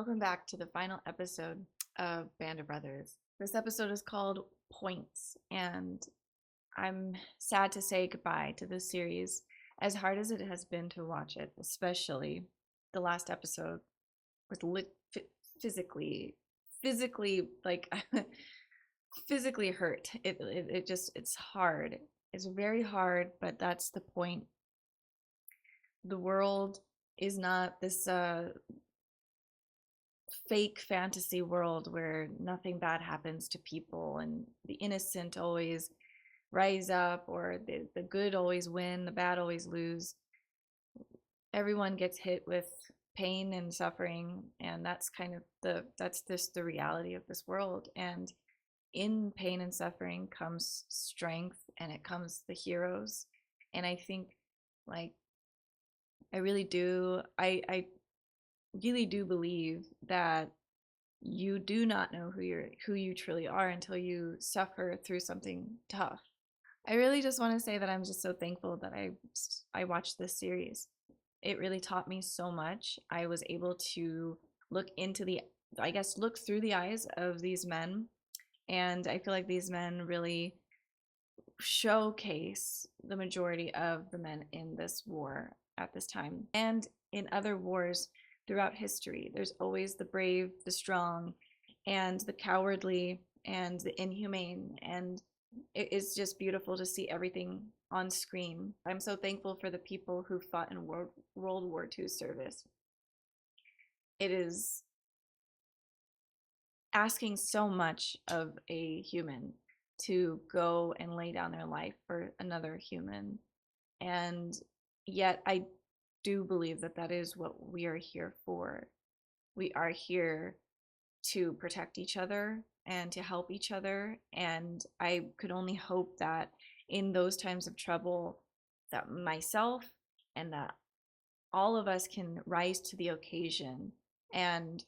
Welcome back to the final episode of Band of Brothers. This episode is called Points, and I'm sad to say goodbye to this series. As hard as it has been to watch it, especially the last episode was physically like physically hurt. It's hard. It's very hard, but that's the point. The world is not this fake fantasy world where nothing bad happens to people and the innocent always rise up, or the good always win, the bad always lose. Everyone gets hit with pain and suffering, and that's just the reality of this world. And in pain and suffering comes strength, and it comes the heroes. And I think, like, I really do I really do believe that you do not know who you truly are until you suffer through something tough. I really just want to say that I'm just so thankful that I watched this series. It really taught me so much. I was able to look through the eyes of these men, and I feel like these men really showcase the majority of the men in this war at this time and in other wars throughout history. There's always the brave, the strong, and the cowardly, and the inhumane. And it is just beautiful to see everything on screen. I'm so thankful for the people who fought in World War II service. It is asking so much of a human to go and lay down their life for another human. And yet I do believe that that is what we are here for. We are here to protect each other and to help each other. And I could only hope that in those times of trouble, that myself and that all of us can rise to the occasion. And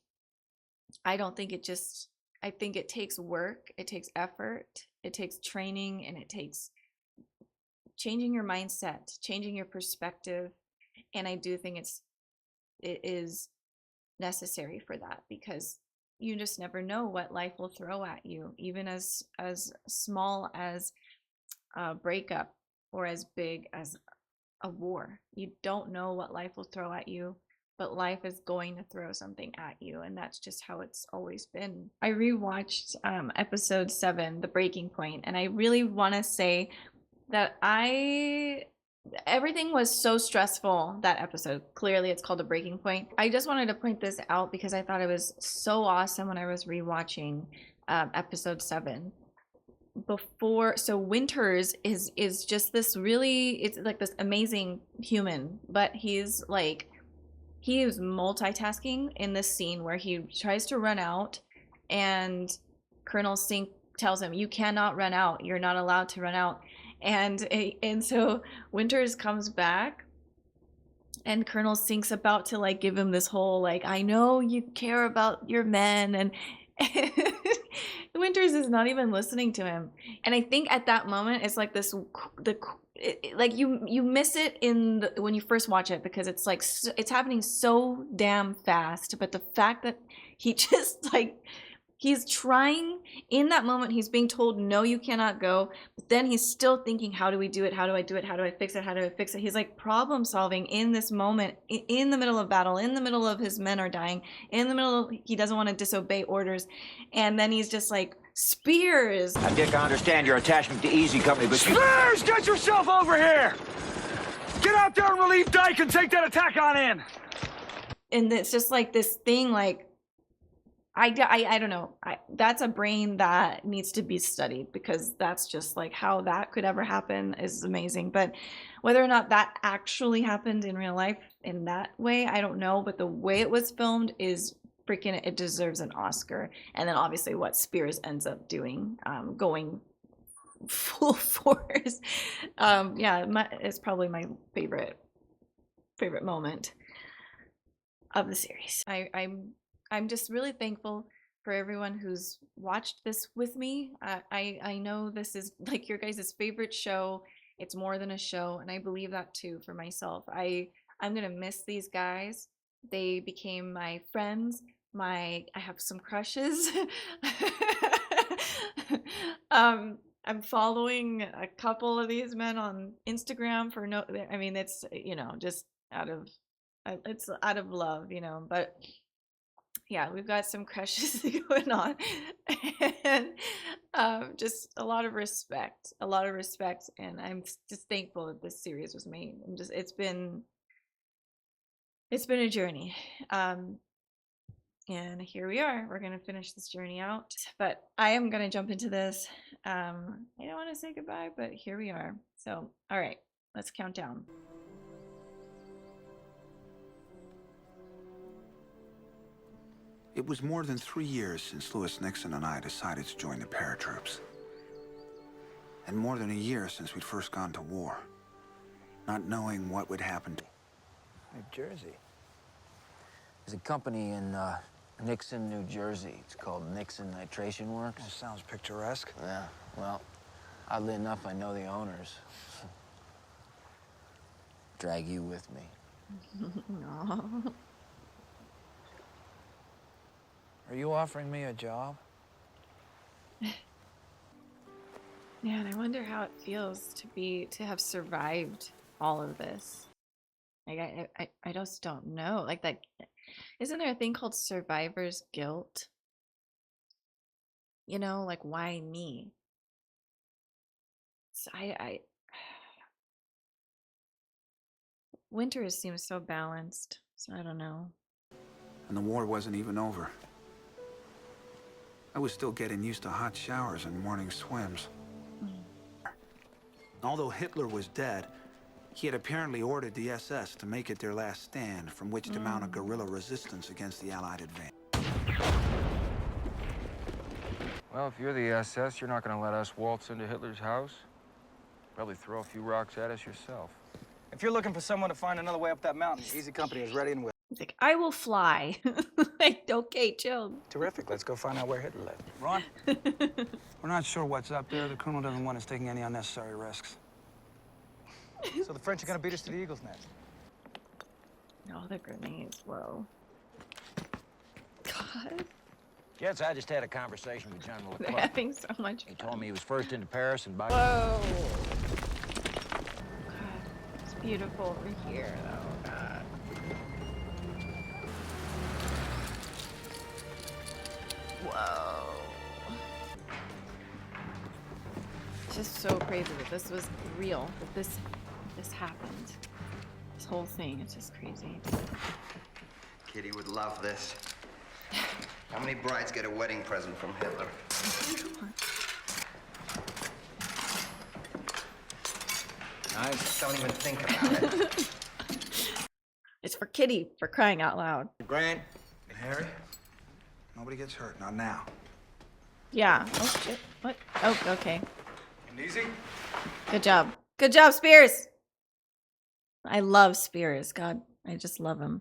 I don't think it just, I think it takes work, it takes effort, it takes training, and it takes changing your mindset, changing your perspective. And I do think it is necessary for that, because you just never know what life will throw at you, even as small as a breakup or as big as a war. You don't know what life will throw at you, but life is going to throw something at you, and that's just how it's always been. I rewatched episode 7, The Breaking Point, and I really want to say that everything was so stressful that episode. Clearly it's called A Breaking Point. I just wanted to point this out because I thought it was so awesome when I was rewatching episode 7. So Winters is just this really, it's like this amazing human, but he is multitasking in this scene where he tries to run out, and Colonel Sink tells him, you cannot run out, you're not allowed to run out. And so Winters comes back, and Colonel Sink's about to like give him this whole like, I know you care about your men, and Winters is not even listening to him. And I think at that moment it's like like you miss it when you first watch it, because it's like it's happening so damn fast. But the fact that he just like, he's trying in that moment, he's being told, no, you cannot go. But then he's still thinking, how do we do it? How do I do it? How do I fix it? How do I fix it? He's like problem solving in this moment, in the middle of battle, in the middle of his men are dying, in the middle of, he doesn't want to disobey orders. And then he's just like, spears. Now, Dick, I understand your attachment to Easy Company, but Spears, get yourself over here! Get out there and relieve Dyke and take that attack on in! And it's just like this thing, like, I don't know. That's a brain that needs to be studied, because that's just like how that could ever happen is amazing. But whether or not that actually happened in real life in that way, I don't know. But the way it was filmed is freaking, it deserves an Oscar. And then obviously what Spears ends up doing, going full force. It's probably my favorite moment of the series. I'm just really thankful for everyone who's watched this with me. I know this is like your guys' favorite show. It's more than a show, and I believe that too for myself. I'm gonna miss these guys. They became my friends. I have some crushes. I'm following a couple of these men on Instagram for no, I mean, it's, just out of, it's out of love, but yeah, we've got some crushes going on, and just a lot of respect, and I'm just thankful that this series was made. And just it's been a journey, and here we are. We're gonna finish this journey out, but I am gonna jump into this. I don't want to say goodbye, but here we are. So, all right, let's count down. It was more than 3 years since Lewis Nixon and I decided to join the paratroops. And more than a year since we'd first gone to war, not knowing what would happen to New Jersey. There's a company in Nixon, New Jersey. It's called Nixon Nitration Works. That sounds picturesque. Yeah, well, oddly enough, I know the owners. Drag you with me. No. Are you offering me a job? Man, I wonder how it feels to have survived all of this. Like I just don't know. Like that, isn't there a thing called survivor's guilt? Like why me? So winter seems so balanced. So I don't know. And the war wasn't even over. I was still getting used to hot showers and morning swims. Although Hitler was dead, he had apparently ordered the SS to make it their last stand from which to mount a guerrilla resistance against the Allied advance. Well, if you're the SS, you're not going to let us waltz into Hitler's house. Probably throw a few rocks at us yourself. If you're looking for someone to find another way up that mountain, Easy Company is ready and willing. He's like, I will fly. Like, okay, chill. Terrific. Let's go find out where Hitler lived. Ron, we're not sure what's up there. The colonel doesn't want us taking any unnecessary risks. So the French are going to beat us to the Eagle's Nest. Oh, the grenades, whoa. God, Jets, I just had a conversation with General they're Leclerc. having so much He fun. told me he was first into Paris and by... Whoa. God, it's beautiful over here, though. God. Whoa. It's just so crazy that this was real, that this happened. This whole thing, it's just crazy. Kitty would love this. How many brides get a wedding present from Hitler? I don't even think about it. It's for Kitty, for crying out loud. Grant, Harry, nobody gets hurt, not now. Yeah. Oh, shit. What? Oh, okay. And easy? Good job. Good job, Spears. I love Spears. God, I just love him.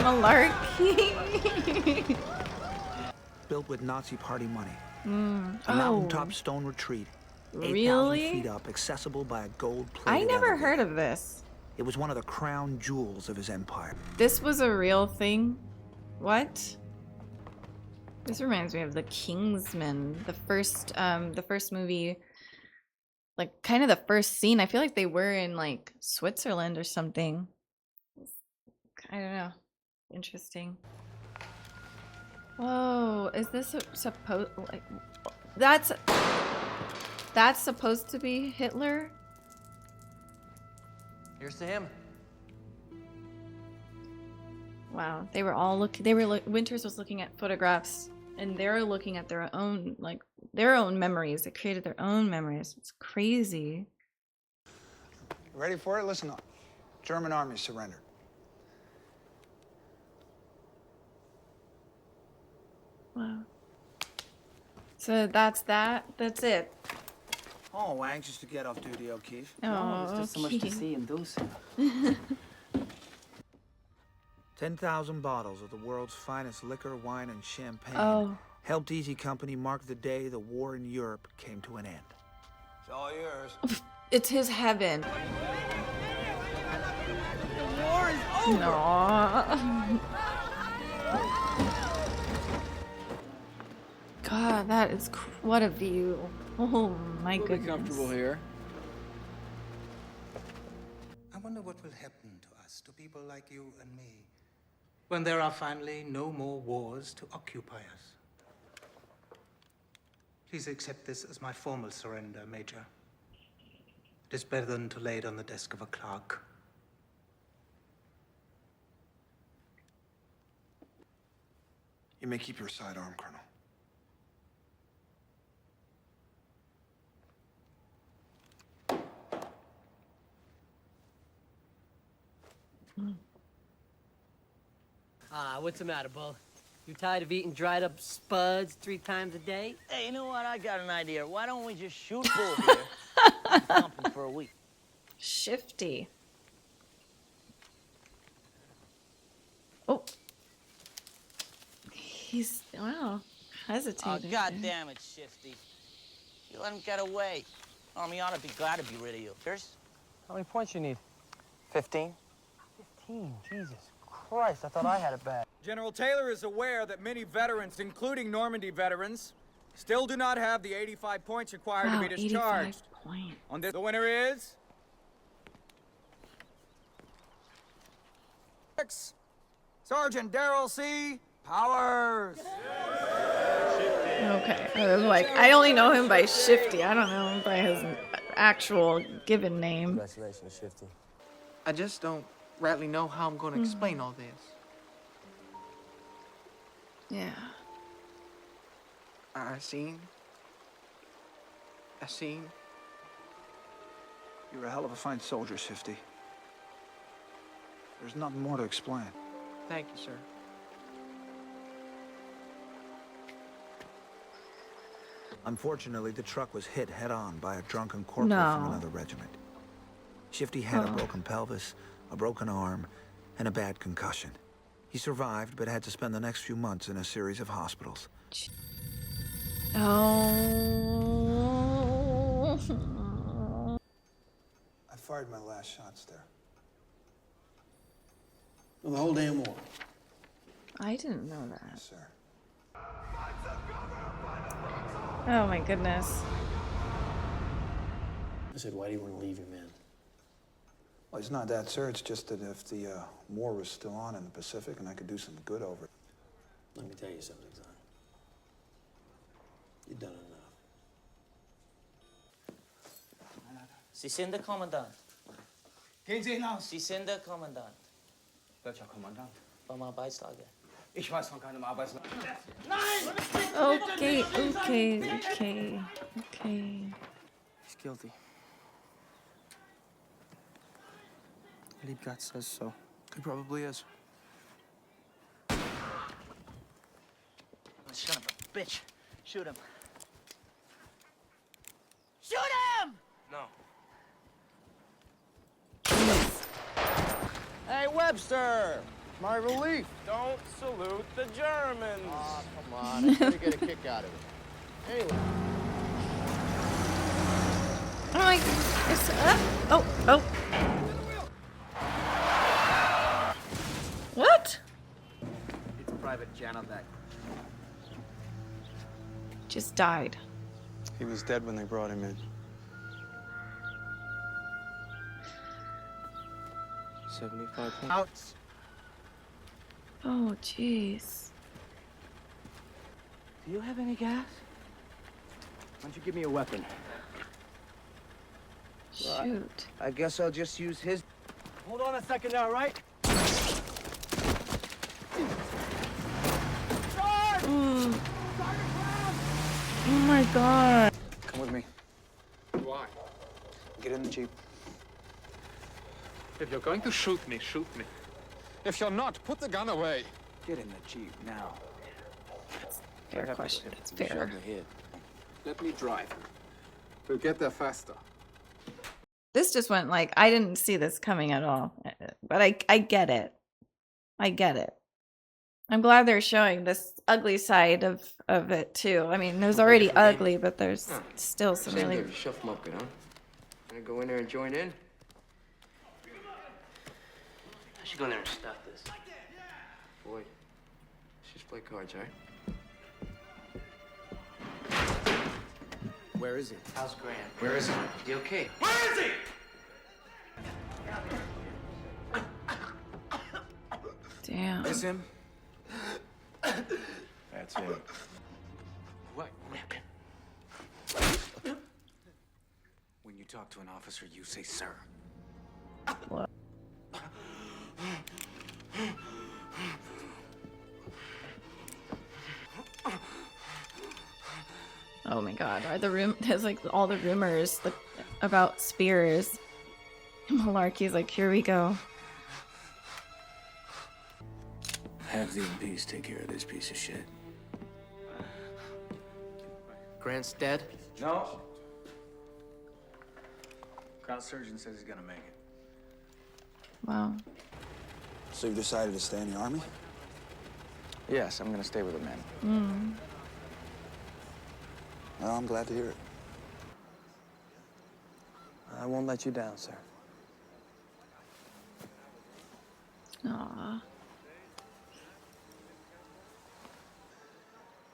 Malarkey. Built with Nazi party money. A Oh, mountaintop stone retreat. 8,000 really? feet up, accessible by a gold-plated I never elevator. heard of this. It was one of the crown jewels of his empire. This was a real thing? What? This reminds me of The Kingsman, the first movie, like kind of the first scene. I feel like they were in like Switzerland or something. I don't know. Interesting. Whoa, is this supposed like that's supposed to be Hitler? Here's to him. Wow, they were all Winters was looking at photographs, and they're looking at their own memories. They created their own memories. It's crazy. You ready for it? Listen up. German army surrendered. Wow. So that's that. That's it. Oh, anxious to get off duty, O'Keefe. Oh, there's just so much to okay. see and do, sir. 10,000 bottles of the world's finest liquor, wine, and champagne Oh, helped Easy Company mark the day the war in Europe came to an end. It's all yours. it's his heaven. The war No. God, that is what a view. Oh my We'll goodness. be comfortable here. I wonder what will happen to us, to people like you and me, when there are finally no more wars to occupy us. Please accept this as my formal surrender, Major. It is better than to lay it on the desk of a clerk. You may keep your sidearm, Colonel. What's the matter, Bull? You tired of eating dried up spuds 3 times a day? Hey, you know what? I got an idea. Why don't we just shoot Bull here and dump him for a week? Shifty. Oh. He's, wow, hesitating. Oh, God damn it, Shifty. You let him get away. Army ought to be glad to be rid of you. Pierce? How many points you need? 15? 15. Jesus Christ, I thought I had it bad. General Taylor is aware that many veterans, including Normandy veterans, still do not have the 85 points required Wow, to be discharged. 85 points. On this, the winner is... Sergeant Darrell C. Powers. Okay, I was like, I only know him by Shifty. I don't know him by his actual given name. Congratulations, Shifty. I just don't rightly know how I'm going to explain all this. Yeah. I seen. You're a hell of a fine soldier, Shifty. There's nothing more to explain. Thank you, sir. Unfortunately, the truck was hit head-on by a drunken corporal No. from another regiment. Shifty had a broken pelvis, a broken arm, and a bad concussion. He survived, but had to spend the next few months in a series of hospitals. Oh. I fired my last shots there. Well, the whole damn war. I didn't know that. Yes, sir. Oh my goodness. I said, why do you want to leave your men? Well, it's not that, sir. It's just that if the war was still on in the Pacific and I could do some good over it. Let me tell you something, son. You've done enough. Sie sind der Kommandant. Gehen Sie hinaus. Sie sind der Kommandant. Welcher Kommandant? Vom Arbeitslager. Ich weiß von keinem Arbeitslager. Okay. He's guilty. Liebgott says so. He probably is. Son of a bitch. Shoot him. Shoot him! No. Hey, Webster! My relief. Don't salute the Germans. Oh, come on. I'm gonna get a kick out of it. Anyway. Oh my, it's oh. What? It's Private Janowek. Just died. He was dead when they brought him in. 75 points. Oh, jeez. Do you have any gas? Why don't you give me a weapon? Shoot. I guess I'll just use his. Hold on a second now, right? Oh my God. Come with me. Why? Get in the Jeep. If you're going to shoot me, shoot me. If you're not, put the gun away. Get in the Jeep now. Fair question. It's fair. Let me drive. We'll get there faster. This just went like, I didn't see this coming at all. But I get it. I get it. I'm glad they're showing this ugly side of it too. I mean, it was already ugly, but there's still some really... Shove them up, you know? Gonna go in there and join in? I should go in there and stop this. Boyd, let's just play cards, all right? Where is he? How's Grant? Where is he? Is he okay? Where is he? Damn. Is him? That's him. What weapon? When you talk to an officer, you say sir. What? Oh my God! Are there's like all the rumors about Spears. Malarkey's like, here we go. Have the MPs take care of this piece of shit. Grant's dead? No. Crown surgeon says he's gonna make it. Wow. So you've decided to stay in the Army? Yes, I'm gonna stay with the men. Mm. Well, I'm glad to hear it. I won't let you down, sir. Aw.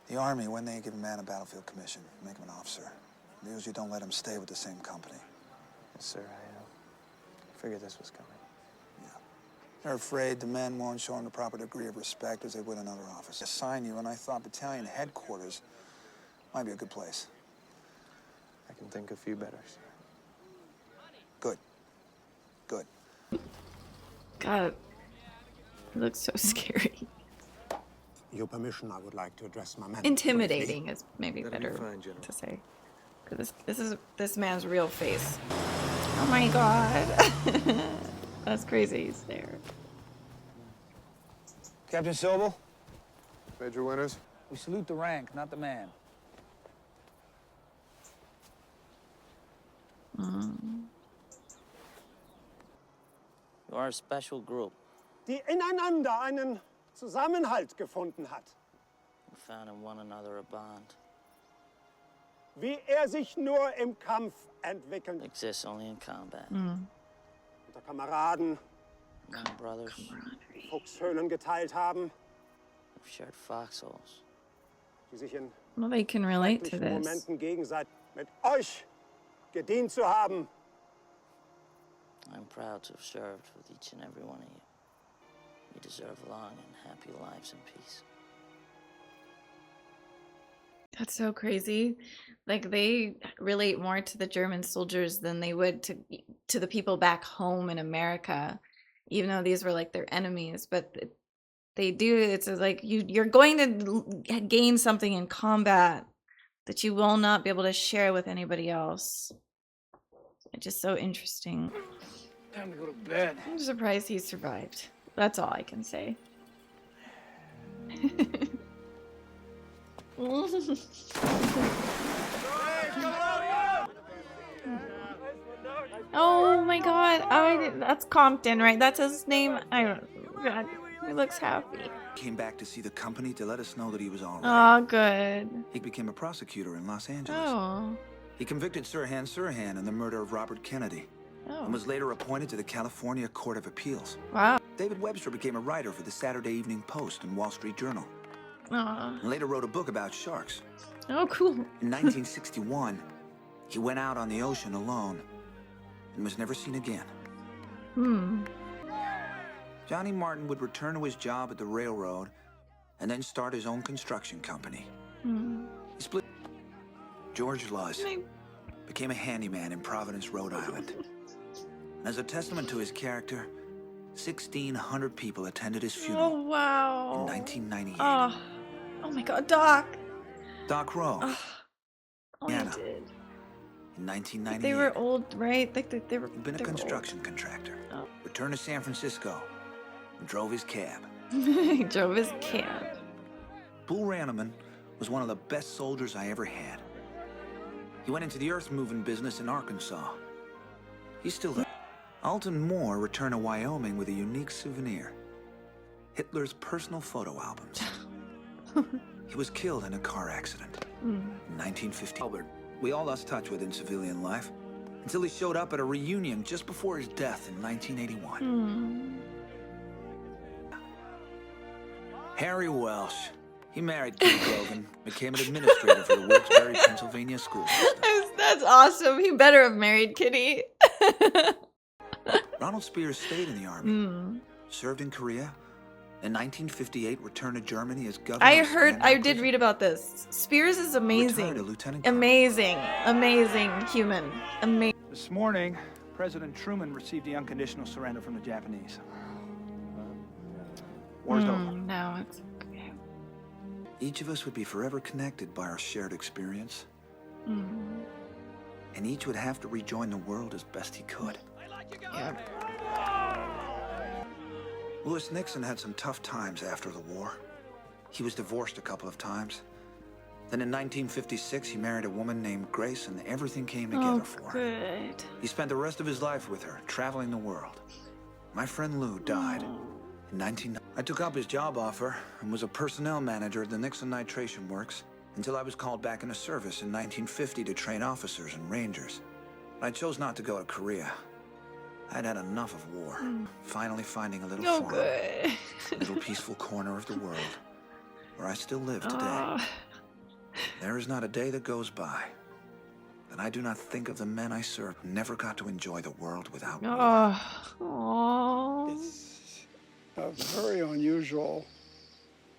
The Army, when they give a man a battlefield commission, make him an officer. They usually don't let him stay with the same company. Yes, sir, I figured this was coming. Yeah. They're afraid the men won't show him the proper degree of respect as they would another officer. Assign you, and I thought battalion headquarters might be a good place. I can think of few better, sir. Good. Good. God. It looks so scary. Your permission, I would like to address my men. Intimidating is maybe That'll be better fine, General. to say. Because this is this man's real face. Oh my God. That's crazy. He's there. Captain Sobel? Major Winters? We salute the rank, not the man. You are a special group. Die ineinander einen Zusammenhalt gefunden hat. We found in one another a bond. Wie sich nur im Kampf entwickeln. Exists only in combat. Unter Kameraden, Among brothers, Fuchshöhlen geteilt haben, we've shared foxholes. die sich in Well, they can relate to schrecklichen this. Momenten gegenseitig mit euch gedient zu haben. I'm proud to have served with each and every one of you. You deserve long and happy lives in peace. That's so crazy. Like they relate more to the German soldiers than they would to the people back home in America, even though these were like their enemies. But they do. It's like you're going to gain something in combat that you will not be able to share with anybody else. It's just so interesting. Time to go to bed. I'm surprised he survived. That's all I can say. Oh my God! That's Compton, right? That's his name. I don't. God, he looks happy. Came back to see the company to let us know that he was all right. Oh, good. He became a prosecutor in Los Angeles. Oh. He convicted Sirhan in the murder of Robert Kennedy. Oh. And was later appointed to the California Court of Appeals. Wow. David Webster became a writer for the Saturday Evening Post and Wall Street Journal. Aw. And later wrote a book about sharks. Oh, cool. In 1961, he went out on the ocean alone and was never seen again. Johnny Martin would return to his job at the railroad and then start his own construction company. He split. George Luz became a handyman in Providence, Rhode Island. As a testament to his character, 1,600 people attended his funeral. Oh, wow. In 1998. Oh my God, Doc. Doc Rowe. Oh, he Anna. did. In 1998. They were old, right? Like they were. He'd been a they were construction contractor. Oh. Returned to San Francisco and drove his cab. He drove his cab. Bull RoninMan was one of the best soldiers I ever had. He went into the earth-moving business in Arkansas. He's still there. Alton Moore returned to Wyoming with a unique souvenir. Hitler's personal photo albums. He was killed in a car accident in 1950. Albert, we all lost touch with in civilian life until he showed up at a reunion just before his death in 1981. Harry Welsh. He married Kitty Grogan, became an administrator for the Wilkes-Barre, Pennsylvania school system. That's awesome. He better have married Kitty. Ronald Spears stayed in the Army, served in Korea. In 1958, returned to Germany as governor. I did read about this. Spears is amazing. Amazing. Amazing human. Amazing. This morning, President Truman received the unconditional surrender from the Japanese. War's over. Now it's okay. Each of us would be forever connected by our shared experience. And each would have to rejoin the world as best he could. Yeah. Lewis Nixon had some tough times after the war. He was divorced a couple of times. Then in 1956, he married a woman named Grace, and everything came together for him. He spent the rest of his life with her, traveling the world. My friend Lou died in 1990. I took up his job offer and was a personnel manager at the Nixon Nitration Works until I was called back into service in 1950 to train officers and rangers. I chose not to go to Korea. I'd had enough of war. Finally finding a little farm, a little peaceful corner of the world where I still live today. There is not a day that goes by that I do not think of the men I served who never got to enjoy the world without war. It's a very unusual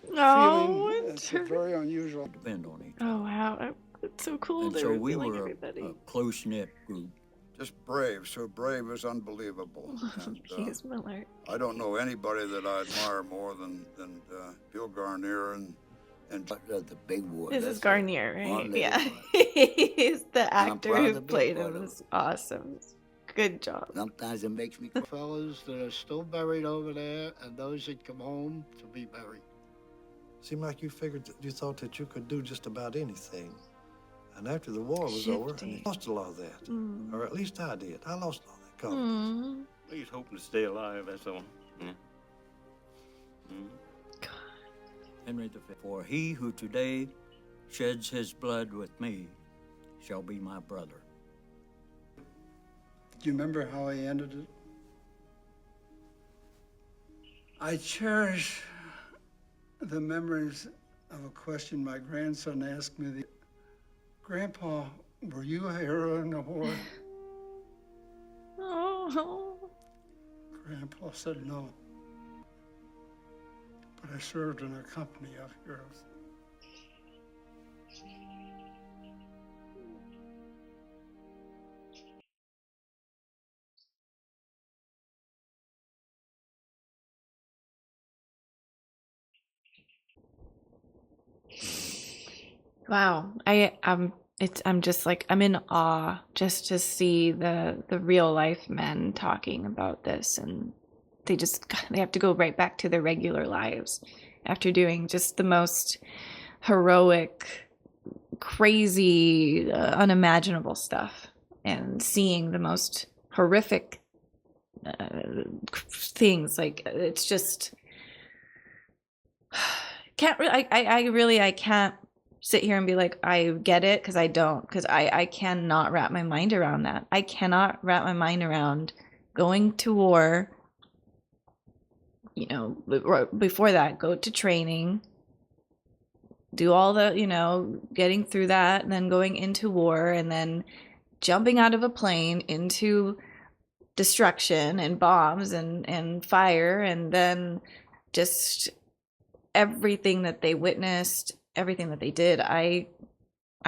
No, feeling. It's a very unusual. Depend on each. Oh wow, it's so cool. And They so were we feeling were everybody. a close-knit group. Just brave, so brave is unbelievable. And, Keith Miller. I don't know anybody that I admire more than Bill Garnier and the big boy. This is Garnier, right? Yeah. He's the actor who played him. It's awesome. Good job. Sometimes it makes me The fellas that are still buried over there and those that come home to be buried. Seemed like you figured that you thought that you could do just about anything. And after the war was over, you lost a lot of that. Or at least I did. I lost all that confidence. He's hoping to stay alive, that's all. Yeah. Henry V. For he who today sheds his blood with me shall be my brother. Do you remember how I ended it? I cherish the memories of a question my grandson asked me. Grandpa, were you a hero in the war? Oh. Grandpa said no. But I served in a company of heroes. Wow. I'm just like, I'm in awe just to see the real life men talking about this, and they have to go right back to their regular lives after doing just the most heroic, crazy, unimaginable stuff, and seeing the most horrific things. Like, it's just I can't sit here and be like, I get it, because I don't, because I cannot wrap my mind around that. I cannot wrap my mind around going to war, before that, go to training, do all the, getting through that, and then going into war, and then jumping out of a plane into destruction and bombs and fire, and then just everything that they witnessed, everything that they did. I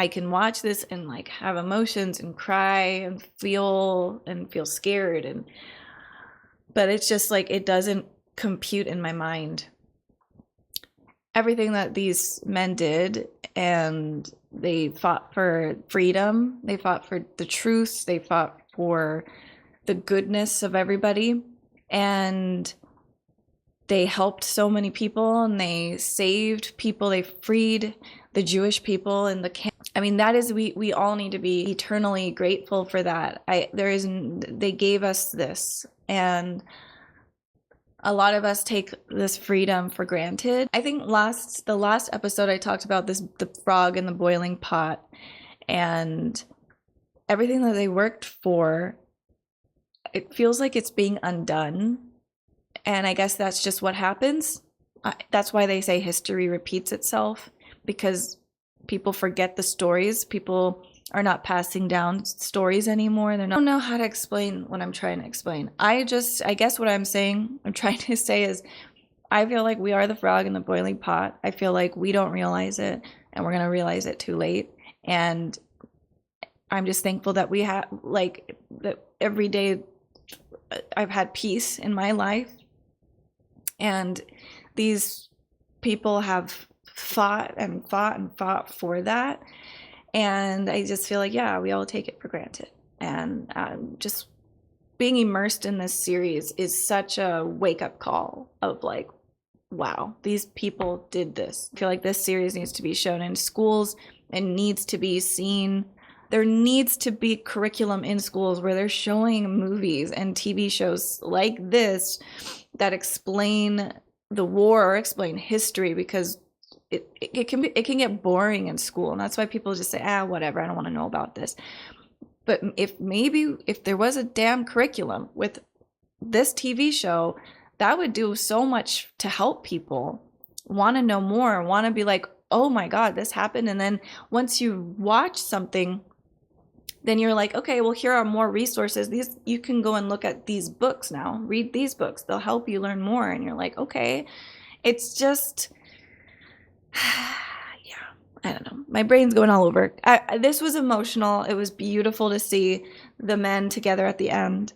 can watch this and like have emotions and cry and feel scared, but it's just like, it doesn't compute in my mind everything that these men did. And they fought for freedom, they fought for the truth, they fought for the goodness of everybody, and they helped so many people, and they saved people, they freed the Jewish people in the camp. I mean, that is, we all need to be eternally grateful for that. They gave us this, and a lot of us take this freedom for granted. I think the last episode I talked about the frog in the boiling pot, and everything that they worked for, it feels like it's being undone. And I guess that's just what happens that's why they say history repeats itself, because people forget the stories. People are not passing down stories anymore. I don't know how to explain what I'm trying to explain. I guess what I'm trying to say is, I feel like we are the frog in the boiling pot. I feel like we don't realize it, and we're going to realize it too late. And I'm just thankful that we have, like, that every day I've had peace in my life. And these people have fought and fought and fought for that. And I just feel like, yeah, we all take it for granted. And just being immersed in this series is such a wake-up call of like, wow, these people did this. I feel like this series needs to be shown in schools and needs to be seen. There needs to be curriculum in schools where they're showing movies and TV shows like this that explain the war or explain history, because it can get boring in school, and that's why people just say, whatever, I don't want to know about this. But if there was a damn curriculum with this TV show, that would do so much to help people want to know more, want to be like, oh my God, this happened. And then once you watch something, then you're like, okay, well, here are more resources. You can go and look at these books now, read these books. They'll help you learn more. And you're like, okay, it's just, yeah, I don't know. My brain's going all over. This was emotional. It was beautiful to see the men together at the end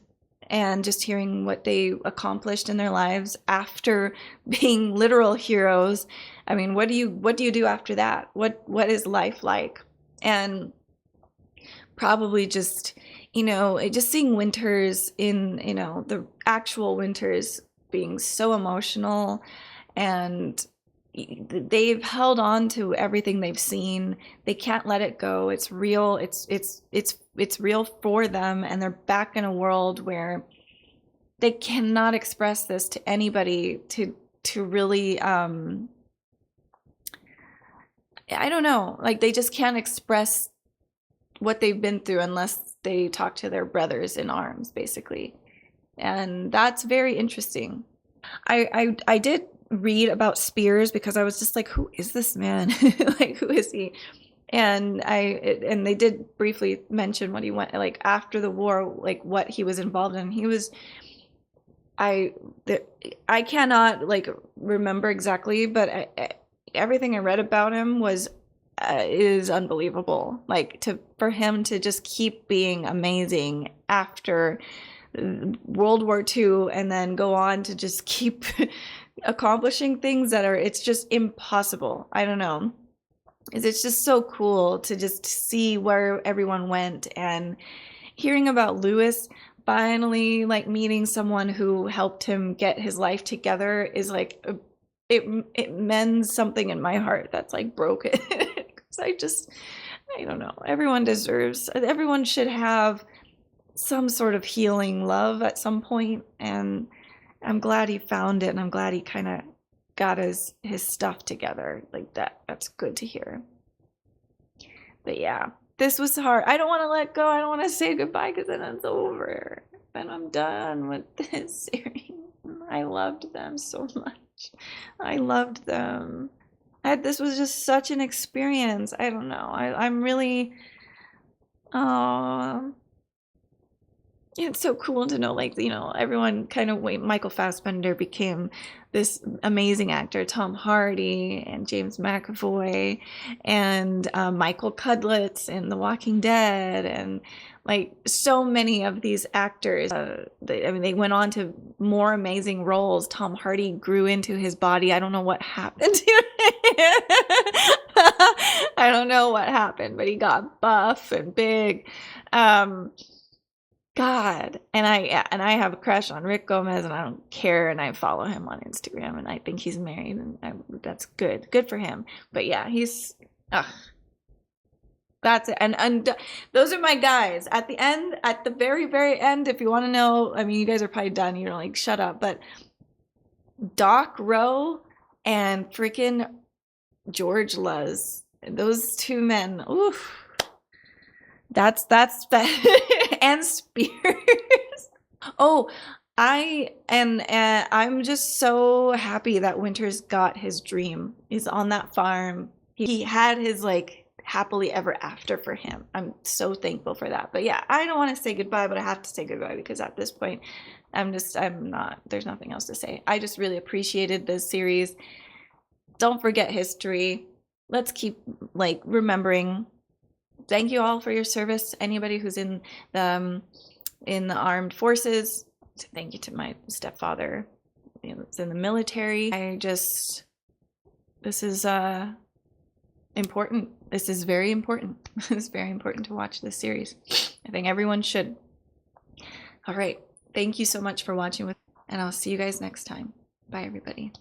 and just hearing what they accomplished in their lives after being literal heroes. I mean, what do you do after that? What is life like? And probably just, just seeing Winters in, the actual Winters being so emotional, and they've held on to everything they've seen. They can't let it go. It's real. It's real for them, and they're back in a world where they cannot express this to anybody to really I don't know, like they just can't express what they've been through unless they talk to their brothers in arms, basically. And that's very interesting. I did read about Spears because I was just like, who is this man? Like, who is he? And they did briefly mention what he went, like, after the war, like what he was involved in. I cannot like remember exactly, but everything I read about him is unbelievable. Like, for him to just keep being amazing after World War II and then go on to just keep accomplishing things it's just impossible. I don't know. It's just so cool to just see where everyone went, and hearing about Lewis finally like meeting someone who helped him get his life together is like, it mends something in my heart that's like broken. Because I don't know. Everyone should have some sort of healing love at some point, and I'm glad he found it, and I'm glad he kind of got his stuff together like that. That's good to hear. But yeah, this was hard. I don't want to let go. I don't want to say goodbye, because then it's over. Then I'm done with this series. I loved them so much. I loved them. This was just such an experience. I don't know. I'm really... It's so cool to know, like, everyone kind of, Michael Fassbender became this amazing actor, Tom Hardy and James McAvoy and Michael Cudlitz in The Walking Dead, and like so many of these actors. They went on to more amazing roles. Tom Hardy grew into his body. I don't know what happened to him. I don't know what happened, but he got buff and big. God, and I have a crush on Rick Gomez, and I don't care, and I follow him on Instagram, and I think he's married, and that's good for him. But yeah, that's it. And those are my guys. At the end, at the very, very end, if you want to know, I mean, you guys are probably done. You're like, shut up. But Doc Rowe and freaking George Luz, those two men, oof. That's that. And Spears. Oh, I'm just so happy that Winters got his dream. He's on that farm. He had his like happily ever after for him. I'm so thankful for that. But yeah, I don't want to say goodbye, but I have to say goodbye because at this point there's nothing else to say. I just really appreciated this series. Don't forget history. Let's keep like remembering. Thank you all for your service. Anybody who's in the armed forces. Thank you to my stepfather who's in the military. This is important. This is very important. It's very important to watch this series. I think everyone should. All right. Thank you so much for watching and I'll see you guys next time. Bye, everybody.